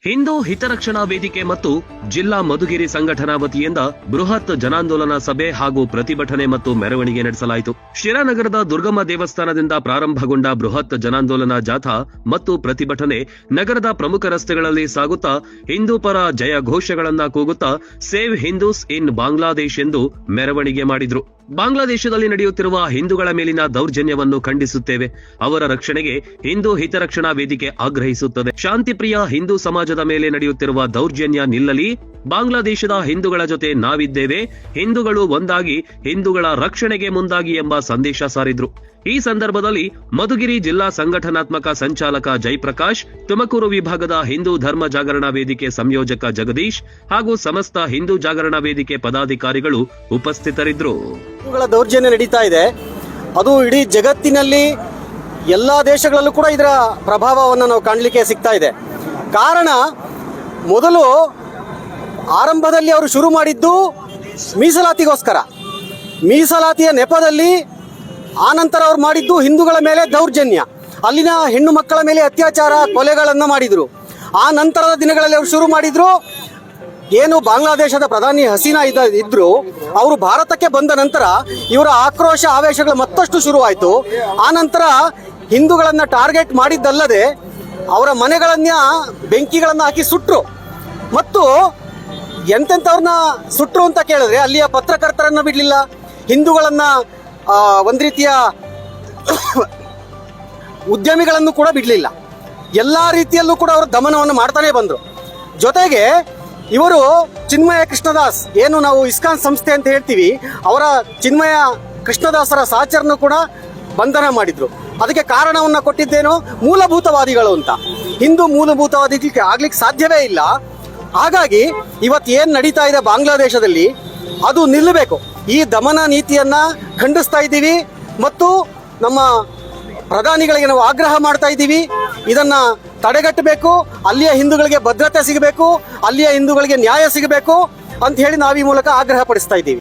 ಹಿಂದೂ ಹಿತರಕ್ಷಣಾ ವೇದಿಕೆ ಮತ್ತು ಜಿಲ್ಲಾ ಮಧುಗಿರಿ ಸಂಘಟನಾ ವತಿಯಿಂದ ಬೃಹತ್ ಜನಾಂದೋಲನ ಸಭೆ ಹಾಗೂ ಪ್ರತಿಭಟನೆ ಮತ್ತು ಮೆರವಣಿಗೆ ನಡೆಸಲಾಯಿತು. ಶಿರಾನಗರದ ದುರ್ಗಮ್ಮ ದೇವಸ್ಥಾನದಿಂದ ಪ್ರಾರಂಭಗೊಂಡ ಬೃಹತ್ ಜನಾಂದೋಲನ ಜಾಥಾ ಮತ್ತು ಪ್ರತಿಭಟನೆ ನಗರದ ಪ್ರಮುಖ ರಸ್ತೆಗಳಲ್ಲಿ ಸಾಗುತ್ತಾ ಹಿಂದೂ ಪರ ಜಯ ಘೋಷಗಳನ್ನ ಕೂಗುತ್ತಾ ಸೇವ್ ಹಿಂದೂಸ್ ಇನ್ ಬಾಂಗ್ಲಾದೇಶ್ ಎಂದು ಮೆರವಣಿಗೆ ಮಾಡಿದ್ರು. ಬಾಂಗ್ಲಾದೇಶದಲ್ಲಿ ನಡೆಯುತ್ತಿರುವ ಹಿಂದೂಗಳ ಮೇಲಿನ ದೌರ್ಜನ್ಯವನ್ನು ಖಂಡಿಸುತ್ತೇವೆ. ಅವರ ರಕ್ಷಣೆಗೆ ಹಿಂದೂ ಹಿತರಕ್ಷಣಾ ವೇದಿಕೆ ಆಗ್ರಹಿಸುತ್ತದೆ. ಶಾಂತಿಪ್ರಿಯ ಹಿಂದೂ ಸಮಾಜದ ಮೇಲೆ ನಡೆಯುತ್ತಿರುವ ದೌರ್ಜನ್ಯ ನಿಲ್ಲಲಿ. ಬಾಂಗ್ಲಾದೇಶದ ಹಿಂದೂಗಳ ಜೊತೆ ನಾವಿದ್ದೇವೆ. ಹಿಂದೂಗಳು ಒಂದಾಗಿ ಹಿಂದೂಗಳ ರಕ್ಷಣೆಗೆ ಮುಂದಾಗಿ ಎಂಬ ಸಂದೇಶ ಸಾರಿದ್ರು. ಈ ಸಂದರ್ಭದಲ್ಲಿ ಮಧುಗಿರಿ ಜಿಲ್ಲಾ ಸಂಘಟನಾತ್ಮಕ ಸಂಚಾಲಕ ಜಯಪ್ರಕಾಶ್, ತುಮಕೂರು ವಿಭಾಗದ ಹಿಂದೂ ಧರ್ಮ ಜಾಗರಣಾ ವೇದಿಕೆ ಸಂಯೋಜಕ ಜಗದೀಶ್ ಹಾಗೂ ಸಮಸ್ತ ಹಿಂದೂ ಜಾಗರಣಾ ವೇದಿಕೆ ಪದಾಧಿಕಾರಿಗಳು ಉಪಸ್ಥಿತರಿದ್ದರು. ಹಿಂದೂಗಳ ದೌರ್ಜನ್ಯ ನಡೀತಾ ಇದೆ. ಅದು ಇಡೀ ಜಗತ್ತಿನಲ್ಲಿ ಎಲ್ಲಾ ದೇಶಗಳಲ್ಲೂ ಕೂಡ ಇದರ ಪ್ರಭಾವವನ್ನು ನಾವು ಕಾಣಲಿಕ್ಕೆ ಸಿಗ್ತಾ ಇದೆ. ಕಾರಣ, ಮೊದಲು ಆರಂಭದಲ್ಲಿ ಅವರು ಶುರು ಮಾಡಿದ್ದು ಮೀಸಲಾತಿಗೋಸ್ಕರ, ಮೀಸಲಾತಿಯ ನೆಪದಲ್ಲಿ ಆನಂತರ ಅವ್ರು ಮಾಡಿದ್ದು ಹಿಂದೂಗಳ ಮೇಲೆ ದೌರ್ಜನ್ಯ, ಅಲ್ಲಿನ ಹೆಣ್ಣು ಮಕ್ಕಳ ಮೇಲೆ ಅತ್ಯಾಚಾರ, ಕೊಲೆಗಳನ್ನು ಮಾಡಿದರು. ಆ ನಂತರದ ದಿನಗಳಲ್ಲಿ ಅವರು ಶುರು ಮಾಡಿದ್ರು, ಏನು ಬಾಂಗ್ಲಾದೇಶದ ಪ್ರಧಾನಿ ಹಸೀನಾ ಇದ್ರು, ಅವರು ಭಾರತಕ್ಕೆ ಬಂದ ನಂತರ ಇವರ ಆಕ್ರೋಶ ಆವೇಶಗಳು ಮತ್ತಷ್ಟು ಶುರುವಾಯಿತು. ಆ ನಂತರ ಹಿಂದೂಗಳನ್ನು ಟಾರ್ಗೆಟ್ ಮಾಡಿದ್ದಲ್ಲದೆ ಅವರ ಮನೆಗಳನ್ನ ಬೆಂಕಿಗಳನ್ನು ಹಾಕಿ ಸುಟ್ರು. ಮತ್ತು ಎಂತೆಂಥವ್ರನ್ನ ಸುಟ್ರು ಅಂತ ಕೇಳಿದ್ರೆ ಅಲ್ಲಿಯ ಪತ್ರಕರ್ತರನ್ನ ಬಿಡಲಿಲ್ಲ, ಹಿಂದೂಗಳನ್ನ ಒಂದು ರೀತಿಯ ಉದ್ಯಮಿಗಳನ್ನು ಕೂಡ ಬಿಡಲಿಲ್ಲ. ಎಲ್ಲ ರೀತಿಯಲ್ಲೂ ಕೂಡ ಅವರು ದಮನವನ್ನು ಮಾಡ್ತಾನೆ ಬಂದರು. ಜೊತೆಗೆ ಇವರು ಚಿನ್ಮಯ ಕೃಷ್ಣದಾಸ್, ಏನು ನಾವು ಇಸ್ಕಾನ್ ಸಂಸ್ಥೆ ಅಂತ ಹೇಳ್ತೀವಿ, ಅವರ ಚಿನ್ಮಯ ಕೃಷ್ಣದಾಸರ ಸಹಚರನ್ನು ಕೂಡ ಬಂಧನ ಮಾಡಿದ್ರು. ಅದಕ್ಕೆ ಕಾರಣವನ್ನು ಕೊಟ್ಟಿದ್ದೇನು, ಮೂಲಭೂತವಾದಿಗಳು ಅಂತ. ಹಿಂದೂ ಮೂಲಭೂತವಾದಿ ಆಗ್ಲಿಕ್ಕೆ ಸಾಧ್ಯವೇ ಇಲ್ಲ. ಹಾಗಾಗಿ ಇವತ್ತು ಏನು ನಡೀತಾ ಇದೆ ಬಾಂಗ್ಲಾದೇಶದಲ್ಲಿ, ಅದು ನಿಲ್ಲಬೇಕು. ಈ ದಮನ ನೀತಿಯನ್ನ ಖಂಡಿಸ್ತಾ ಇದ್ದೀವಿ ಮತ್ತು ನಮ್ಮ ಪ್ರಧಾನಿಗಳಿಗೆ ನಾವು ಆಗ್ರಹ ಮಾಡ್ತಾ ಇದ್ದೀವಿ. ಇದನ್ನ ತಡೆಗಟ್ಟಬೇಕು, ಅಲ್ಲಿಯ ಹಿಂದೂಗಳಿಗೆ ಭದ್ರತೆ ಸಿಗಬೇಕು, ಅಲ್ಲಿಯ ಹಿಂದೂಗಳಿಗೆ ನ್ಯಾಯ ಸಿಗಬೇಕು ಅಂತ ಹೇಳಿ ನಾವು ಈ ಮೂಲಕ ಆಗ್ರಹ ಪಡಿಸ್ತಾ ಇದ್ದೀವಿ.